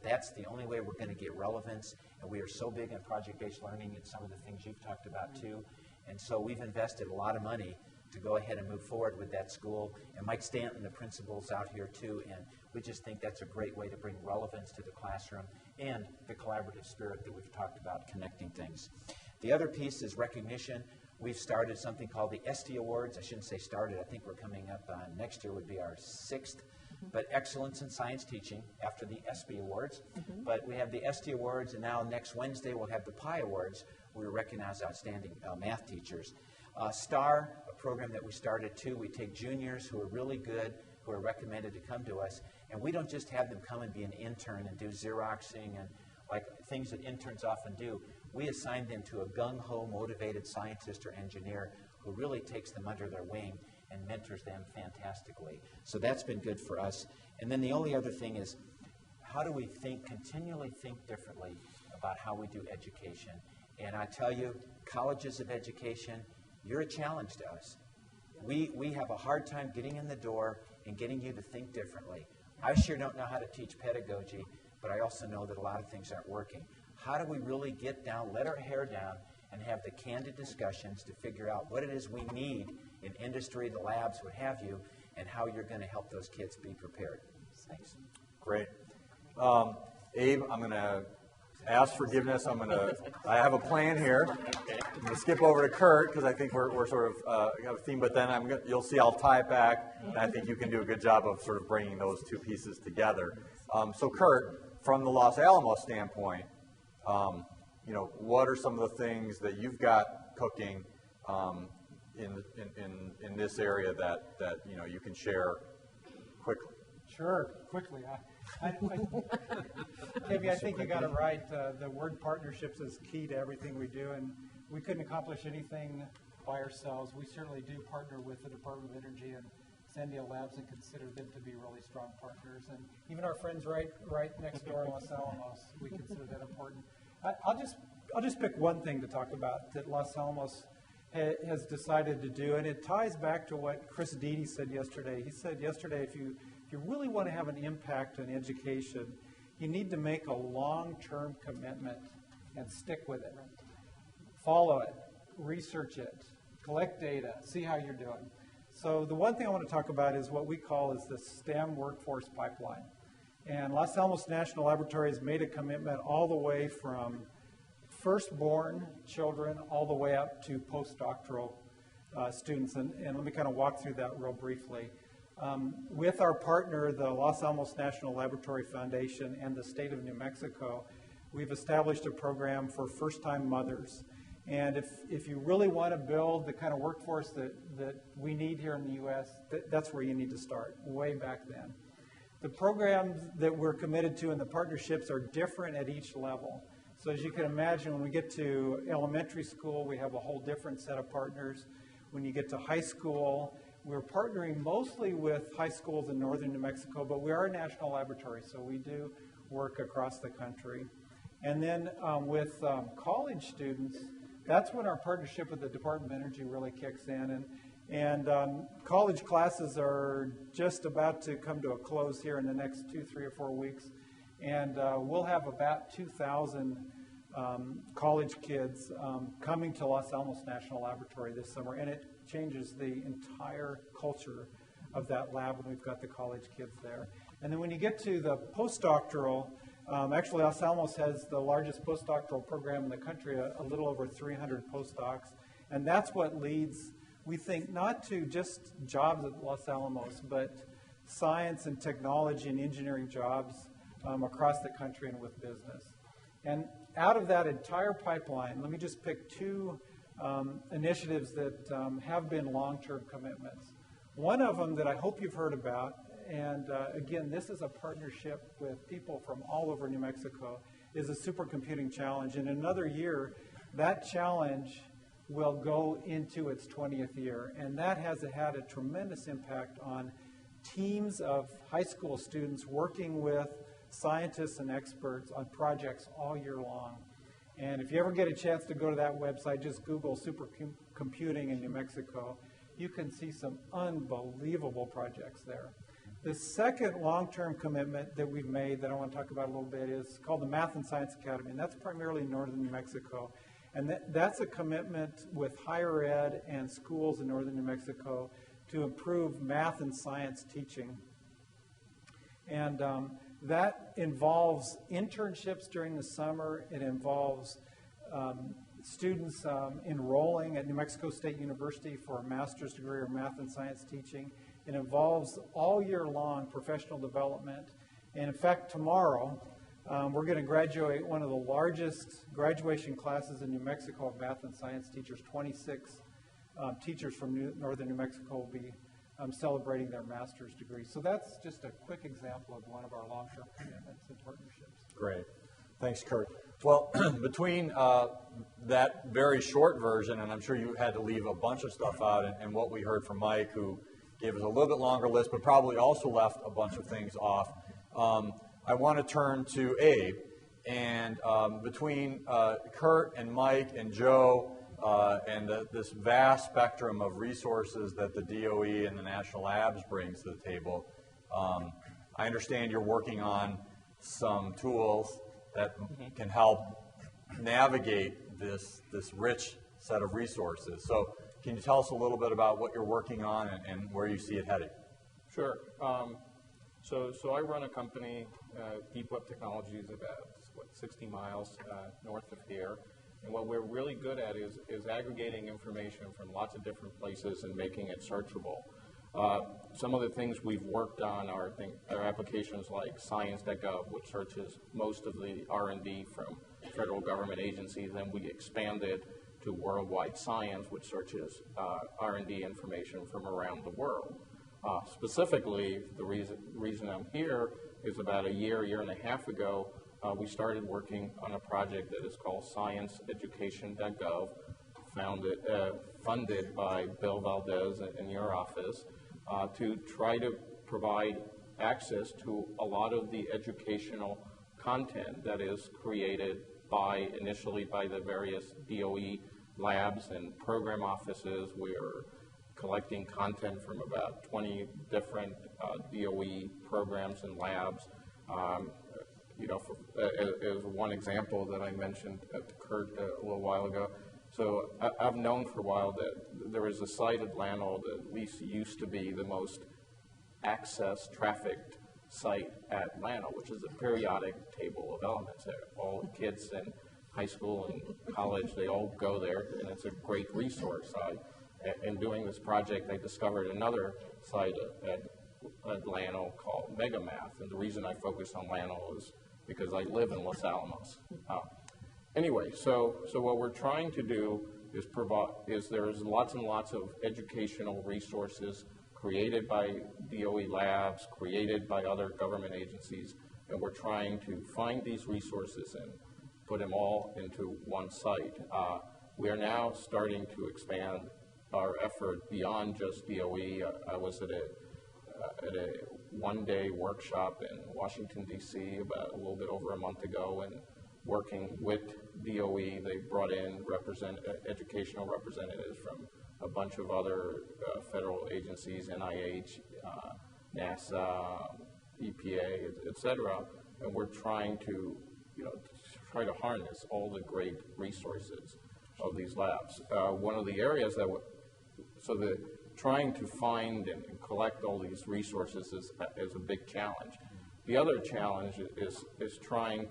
that's the only way we're going to get relevance, and we are so big in project-based learning and some of the things you've talked about too. And so we've invested a lot of money to go ahead and move forward with that school. And Mike Stanton, the principal's out here too, and we just think that's a great way to bring relevance to the classroom and the collaborative spirit that we've talked about, connecting things. The other piece is recognition. We've started something called the ST Awards. I shouldn't say started. I think we're coming up on next year would be our 6th. But Excellence in Science Teaching after the SB Awards. But we have the ST Awards, and now next Wednesday we'll have the PI Awards, where we recognize outstanding math teachers. STAR, a program that we started too. We take juniors who are really good, who are recommended to come to us, and we don't just have them come and be an intern and do Xeroxing and like things that interns often do. We assign them to a gung-ho motivated scientist or engineer who really takes them under their wing and mentors them fantastically. So that's been good for us. And then the only other thing is, how do we continually think differently about how we do education? And I tell you, colleges of education, you're a challenge to us. We have a hard time getting in the door and getting you to think differently. I sure don't know how to teach pedagogy, but I also know that a lot of things aren't working. How do we really get down, let our hair down, and have the candid discussions to figure out what it is we need in industry, the labs, what have you, and how you're going to help those kids be prepared. Thanks. Great. Abe, I'm going to ask forgiveness. I have a plan here. I'm going to skip over to Kurt because I think we're sort of have a theme, but then you'll see I'll tie it back, and I think you can do a good job of sort of bringing those two pieces together. So Kurt, from the Los Alamos standpoint, what are some of the things that you've got cooking in this area that you can share quickly? Sure, quickly. Kemi, I think you got it right. The word partnerships is key to everything we do, and we couldn't accomplish anything by ourselves. We certainly do partner with the Department of Energy and Sandia Labs and consider them to be really strong partners. And even our friends right next door in Los Alamos, we consider that important. I'll just pick one thing to talk about that Los Alamos has decided to do, and it ties back to what Chris Deedy said yesterday. He said yesterday, if you really want to have an impact on education, you need to make a long-term commitment and stick with it. Follow it, research it, collect data, see how you're doing. So the one thing I want to talk about is what we call is the STEM workforce pipeline. And Los Alamos National Laboratory has made a commitment all the way from firstborn children all the way up to postdoctoral students. And let me kind of walk through that real briefly. With our partner, the Los Alamos National Laboratory Foundation and the state of New Mexico, we've established a program for first-time mothers. And if you really want to build the kind of workforce that we need here in the U.S., that's where you need to start, way back then. The programs that we're committed to and the partnerships are different at each level. So as you can imagine, when we get to elementary school, we have a whole different set of partners. When you get to high school, we're partnering mostly with high schools in northern New Mexico, but we are a national laboratory, so we do work across the country. And then with college students, that's when our partnership with the Department of Energy really kicks in. And college classes are just about to come to a close here in the next 2, 3, or 4 weeks. And we'll have about 2,000 college kids coming to Los Alamos National Laboratory this summer. And it changes the entire culture of that lab when we've got the college kids there. And then when you get to the postdoctoral, actually Los Alamos has the largest postdoctoral program in the country, a little over 300 postdocs. And that's what leads, we think, not to just jobs at Los Alamos, but science and technology and engineering jobs across the country and with business. And out of that entire pipeline, let me just pick two initiatives that have been long-term commitments. One of them that I hope you've heard about, and again, this is a partnership with people from all over New Mexico, is a supercomputing challenge. In another year, that challenge will go into its 20th year, and that has had a tremendous impact on teams of high school students working with scientists and experts on projects all year long. And if you ever get a chance to go to that website, just Google supercomputing in New Mexico. You can see some unbelievable projects there. The second long-term commitment that we've made that I want to talk about a little bit is called the Math and Science Academy, and that's primarily in northern New Mexico. And that's a commitment with higher ed and schools in northern New Mexico to improve math and science teaching. And that involves internships during the summer. It involves students enrolling at New Mexico State University for a master's degree of math and science teaching. It involves all year long professional development. And in fact, tomorrow, we're going to graduate one of the largest graduation classes in New Mexico of math and science teachers. 26 teachers from northern New Mexico will be celebrating their master's degree. So that's just a quick example of one of our long-term commitments and partnerships. Great. Thanks, Kurt. Well, between that very short version, and I'm sure you had to leave a bunch of stuff out, and what we heard from Mike, who gave us a little bit longer list, but probably also left a bunch of things off, I want to turn to Abe. And between Kurt and Mike and Joe and this vast spectrum of resources that the DOE and the National Labs brings to the table, I understand you're working on some tools that can help navigate this rich set of resources. So can you tell us a little bit about what you're working on and where you see it heading? Sure. So I run a company, Deep Web Technologies, about 60 miles north of here. And what we're really good at is aggregating information from lots of different places and making it searchable. Some of the things we've worked on are applications like science.gov, which searches most of the R&D from federal government agencies, and we expanded to Worldwide Science, which searches R&D information from around the world. Specifically, the reason I'm here is about a year and a half ago, we started working on a project that is called scienceeducation.gov, funded by Bill Valdez in your office, to try to provide access to a lot of the educational content that is created initially by the various DOE labs and program offices. We're collecting content from about 20 different DOE programs and labs. As one example that I mentioned to Kurt a little while ago, so I've known for a while that there is a site at LANL that at least used to be the most trafficked site at LANL, which is a periodic table of elements. All the kids in high school and college, they all go there, and it's a great resource. In doing this project, I discovered another site at LANL called MegaMath, and the reason I focus on LANL is because I live in Los Alamos. Anyway, so what we're trying to do is there's lots and lots of educational resources created by DOE labs, created by other government agencies, and we're trying to find these resources and put them all into one site. We are now starting to expand our effort beyond just DOE. I was at a one-day workshop in Washington, D.C. about a little bit over a month ago, and working with DOE, they brought in educational representatives from a bunch of other federal agencies, NIH, NASA, EPA, et cetera, and we're trying to, try to harness all the great resources of these labs. One of the areas trying to find and collect all these resources is a big challenge. The other challenge is trying